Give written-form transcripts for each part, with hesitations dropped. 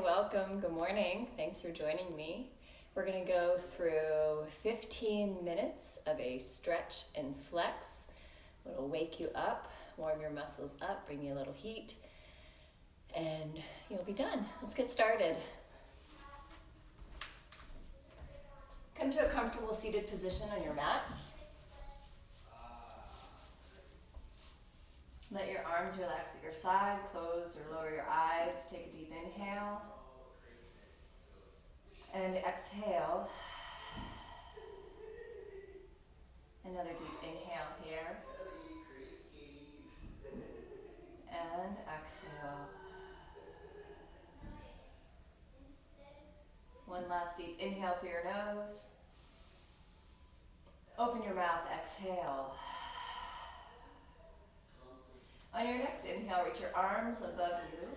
welcome. Good morning. Thanks for joining me. We're going to go through 15 minutes of a stretch and flex. It'll wake you up, warm your muscles up, bring you a little heat, and you'll be done. Let's get started. Come to a comfortable seated position on your mat. Let your arms relax at your side, close or lower your eyes, take a deep inhale, and exhale. Another deep inhale here, and exhale. One last deep inhale through your nose. Open your mouth, exhale. On your next inhale, reach your arms above you.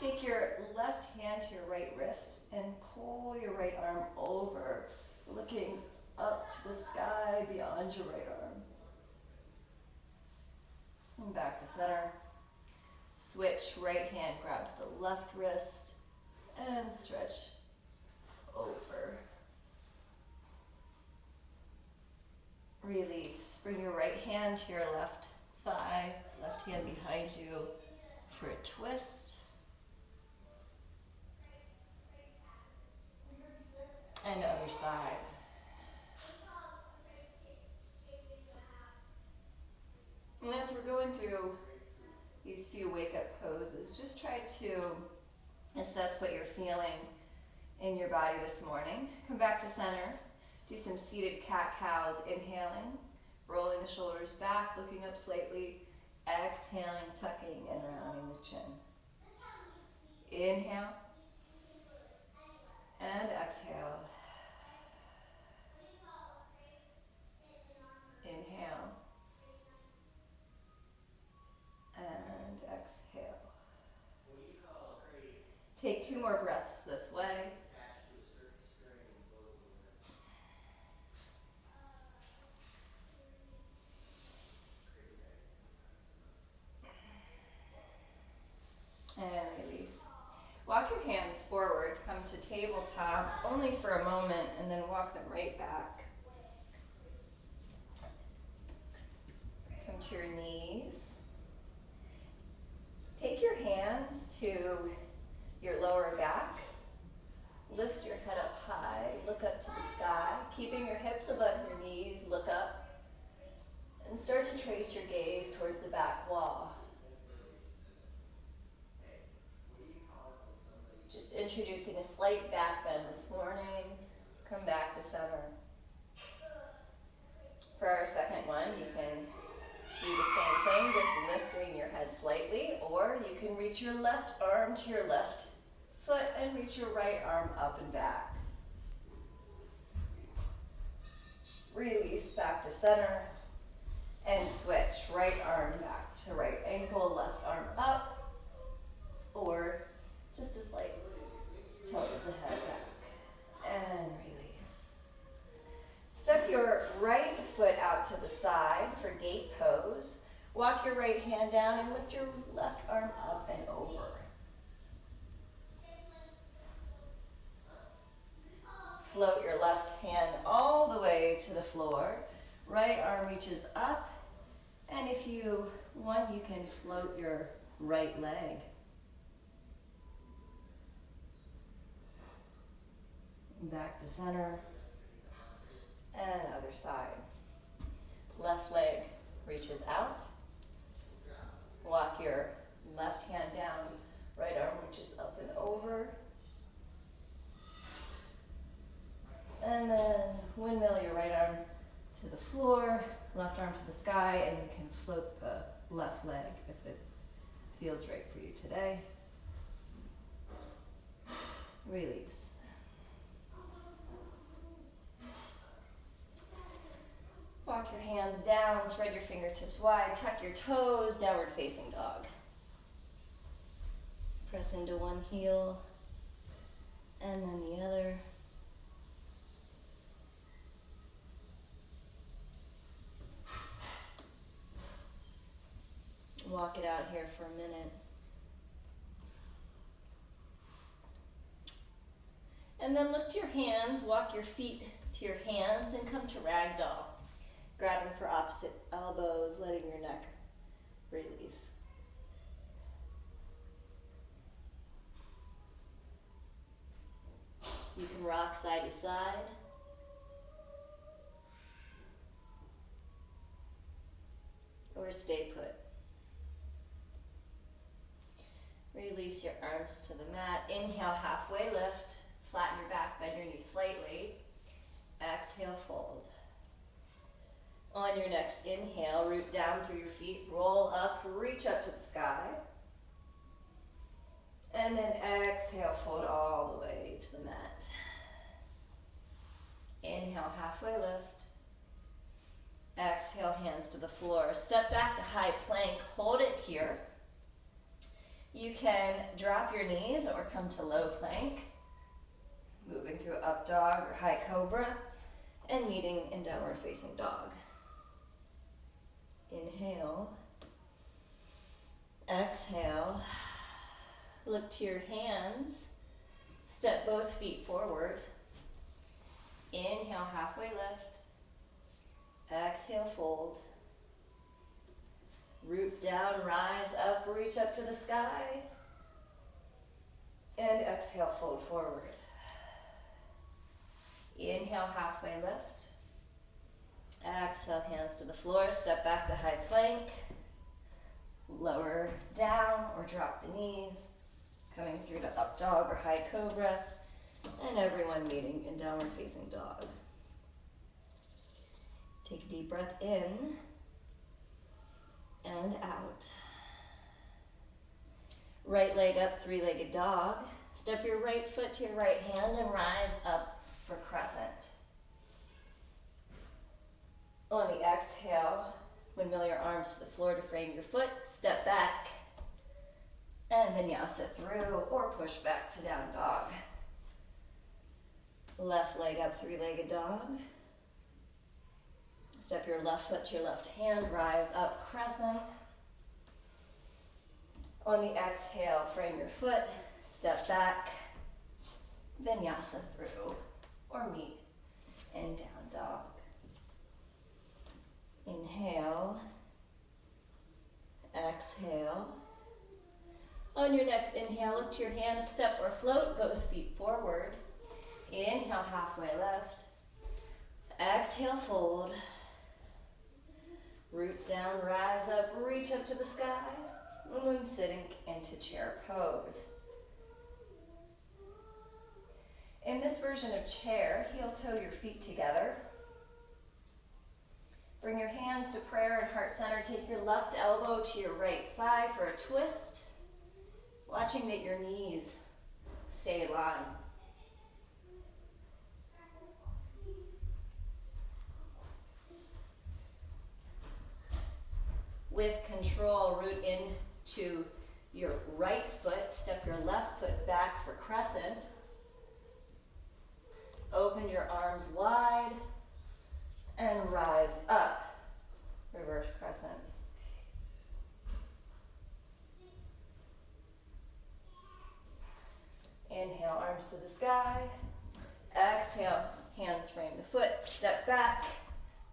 Take your left hand to your right wrist and pull your right arm over, looking up to the sky beyond your right arm. And back to center. Switch, right hand grabs the left wrist and stretch over. Release. Bring your right hand to your left thigh, left hand behind you for a twist. And other side. And as we're going through these few wake-up poses, just try to assess what you're feeling in your body this morning. Come back to center. Do some seated cat-cows, inhaling, rolling the shoulders back, looking up slightly, exhaling, tucking and rounding the chin. Inhale and exhale. Inhale and exhale. Take 2 more breaths this way. And release. Walk your hands forward, come to tabletop only for a moment, and then walk them right back. Come to your knees. Take your hands to your lower back. Lift your head up high, look up to the sky, keeping your hips above your knees, look up, and start to trace your gaze towards the back wall. Just introducing a slight back bend this morning. Come back to center. For our second one, you can do the same thing, just lifting your head slightly, or you can reach your left arm to your left foot and reach your right arm up and back. Release back to center and switch. Right arm back to right ankle, left arm up, or just a slight tilt of the head back. And release. Step your right foot out to the side for gate pose. Walk your right hand down and lift your left arm up and over. Float your left hand all the way to the floor. Right arm reaches up. And if you want, you can float your right leg. Back to center. And other side. Left leg reaches out. Walk your left hand down. Right arm reaches up and over. And then windmill your right arm to the floor, left arm to the sky, and you can float the left leg if it feels right for you today. Release. Walk your hands down, spread your fingertips wide, tuck your toes, downward facing dog. Press into one heel and then the other. Walk it out here for a minute. And then look to your hands, walk your feet to your hands and come to ragdoll. Grabbing for opposite elbows, letting your neck release. You can rock side to side. Or stay put. Release your arms to the mat. Inhale, halfway lift. Flatten your back, bend your knees slightly. Exhale, fold. On your next inhale, root down through your feet, roll up, reach up to the sky. And then exhale, fold all the way to the mat. Inhale, halfway lift. Exhale, hands to the floor. Step back to high plank, hold it here. You can drop your knees or come to low plank, moving through up dog or high cobra, and meeting in downward facing dog. Inhale, exhale, look to your hands, step both feet forward. Inhale, halfway lift, exhale, fold. Root down, rise up, reach up to the sky, and exhale, fold forward. Inhale, halfway lift. Exhale, hands to the floor, step back to high plank. Lower down or drop the knees, coming through to up dog or high cobra, and everyone meeting in downward facing dog. Take a deep breath in and out. Right leg up, three-legged dog. Step your right foot to your right hand and rise up for crescent. On the exhale, windmill your arms to the floor to frame your foot, step back, and vinyasa through or push back to down dog. Left leg up, three-legged dog. Step your left foot to your left hand, rise up, crescent. On the exhale, frame your foot, step back, vinyasa through or meet in down dog. Inhale, exhale. On your next inhale, look to your hands, step or float, both feet forward. Inhale, halfway lift. Exhale, fold. Root down, rise up, reach up to the sky. And then sitting into chair pose. In this version of chair, heel toe your feet together. Bring your hands to prayer and heart center. Take your left elbow to your right thigh for a twist, watching that your knees stay aligned. With control, root into your right foot. Step your left foot back for crescent. Open your arms wide and rise up. Reverse crescent. Inhale, arms to the sky. Exhale, hands frame the foot. Step back,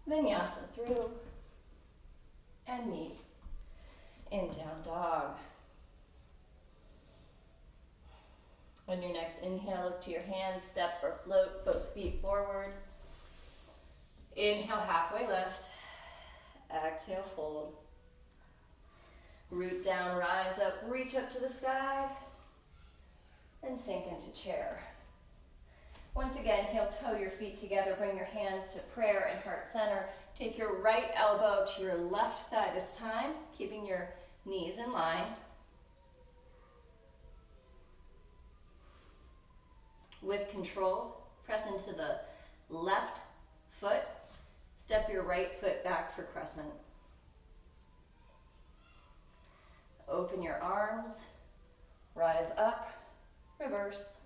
vinyasa through, and meet in down dog. On your next inhale, look to your hands, step or float, both feet forward. Inhale, halfway lift. Exhale, fold. Root down, rise up, reach up to the sky, and sink into chair. Once again, heel toe your feet together, bring your hands to prayer and heart center. Take your right elbow to your left thigh this time, keeping your knees in line. With control, press into the left foot. Step your right foot back for crescent. Open your arms, rise up, reverse.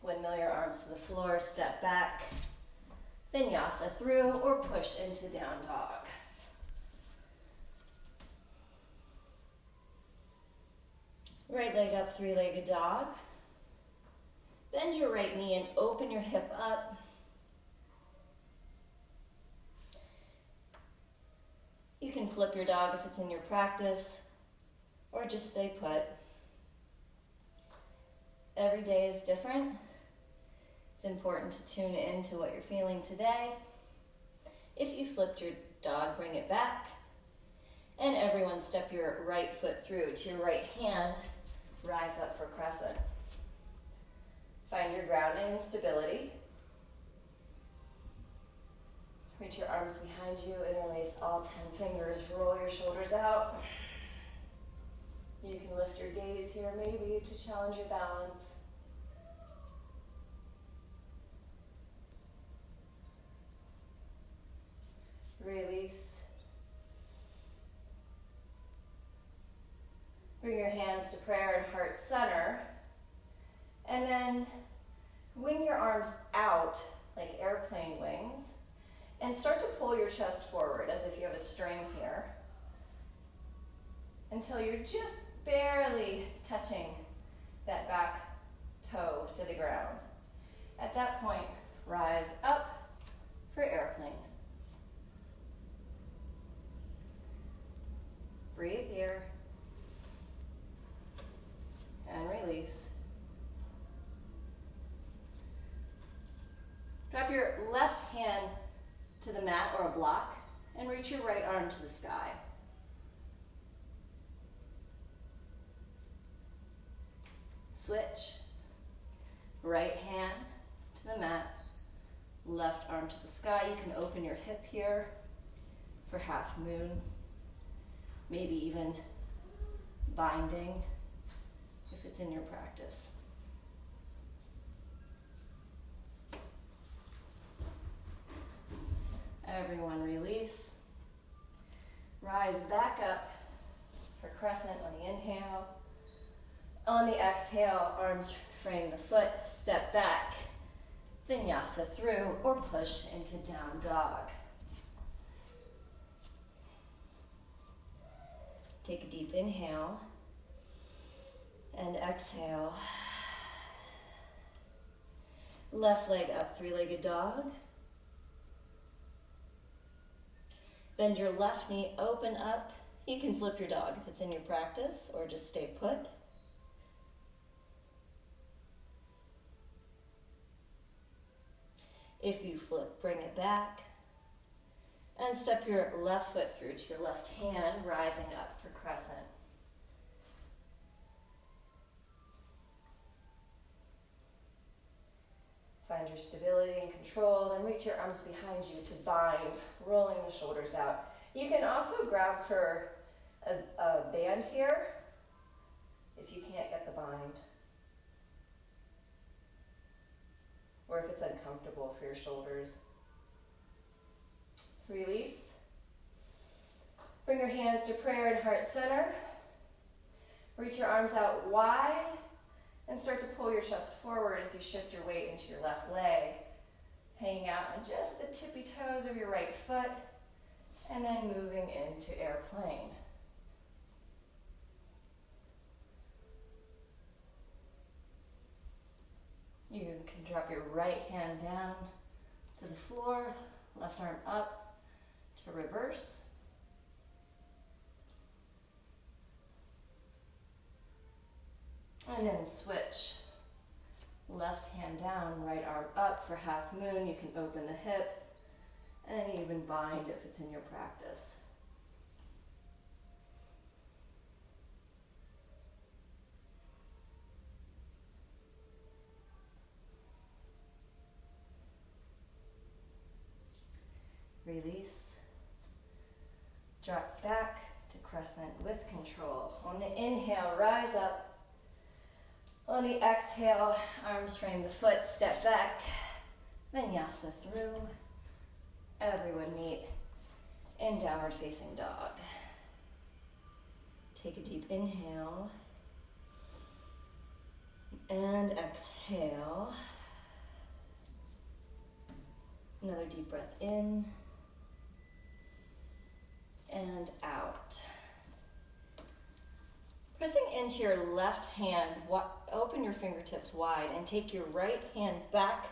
Windmill your arms to the floor, step back, vinyasa through or push into down dog. Right leg up, three-legged dog. Bend your right knee and open your hip up. You can flip your dog if it's in your practice, or just stay put. Every day is different. It's important to tune into what you're feeling today. If you flipped your dog, bring it back. And everyone step your right foot through to your right hand. Rise up for crescent. Find your grounding and stability. Reach your arms behind you, interlace all 10 fingers, roll your shoulders out. You can lift your gaze here maybe to challenge your balance. Release. Bring your hands to prayer and heart center. And then wing your arms out like airplane wings. And start to pull your chest forward as if you have a string here. Until you're just barely touching that back toe to the ground. At that point, rise up for airplane. Breathe here. And release. Drop your left hand to the mat or a block and reach your right arm to the sky. Switch. Right hand to the mat, left arm to the sky. You can open your hip here for half moon, maybe even binding if it's in your practice. Everyone release. Rise back up for crescent on the inhale. On the exhale, arms frame the foot, step back, vinyasa through, or push into down dog. Take a deep inhale and exhale. Left leg up, three-legged dog. Bend your left knee, open up. You can flip your dog if it's in your practice, or just stay put. If you flip, bring it back. And step your left foot through to your left hand, rising up for crescent. Find your stability and control, and reach your arms behind you to bind, rolling the shoulders out. You can also grab for a band here if you can't get the bind, or if it's uncomfortable for your shoulders. Release. Bring your hands to prayer and heart center. Reach your arms out wide and start to pull your chest forward as you shift your weight into your left leg, hanging out on just the tippy toes of your right foot, and then moving into airplane. You can drop your right hand down to the floor, left arm up to reverse. And then switch. Left hand down, right arm up for half moon. You can open the hip and even bind if it's in your practice. Release. Drop back to crescent with control. On the inhale, rise up. On the exhale, arms frame the foot, step back, vinyasa through. Everyone meet in downward facing dog. Take a deep inhale and exhale. Another deep breath in and out. Pressing into your left hand, open your fingertips wide and take your right hand back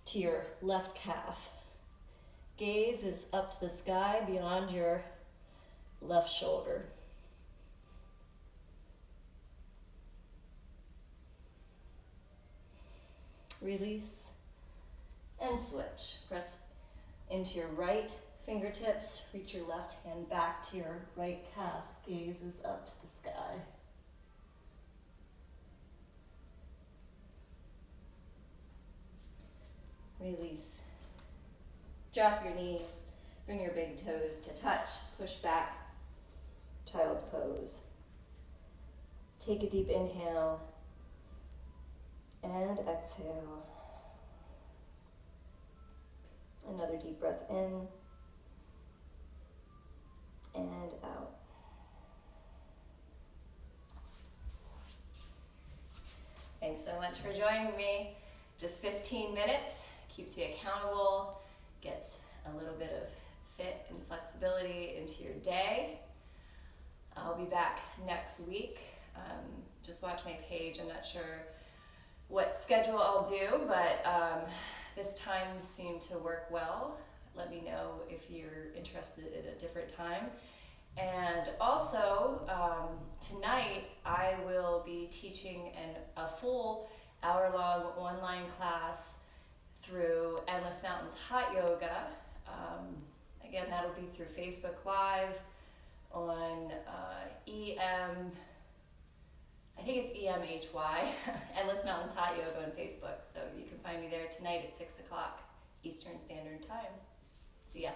to your left calf. Gaze is up to the sky beyond your left shoulder. Release and switch. Press into your right fingertips, reach your left hand back to your right calf. Gaze is up to the sky. Release. Drop your knees, bring your big toes to touch, push back, child's pose. Take a deep inhale and exhale. Another deep breath in and out. Thanks so much for joining me. Just 15 minutes, keeps you accountable, gets a little bit of fit and flexibility into your day. I'll be back next week. Just watch my page. I'm not sure what schedule I'll do, but this time seemed to work well. Let me know if you're interested in a different time. And also, tonight I will be teaching a full hour-long online class through Endless Mountains Hot Yoga. Again, that'll be through Facebook Live on I think it's EMHY, Endless Mountains Hot Yoga on Facebook. So you can find me there tonight at 6 o'clock Eastern Standard Time. See ya.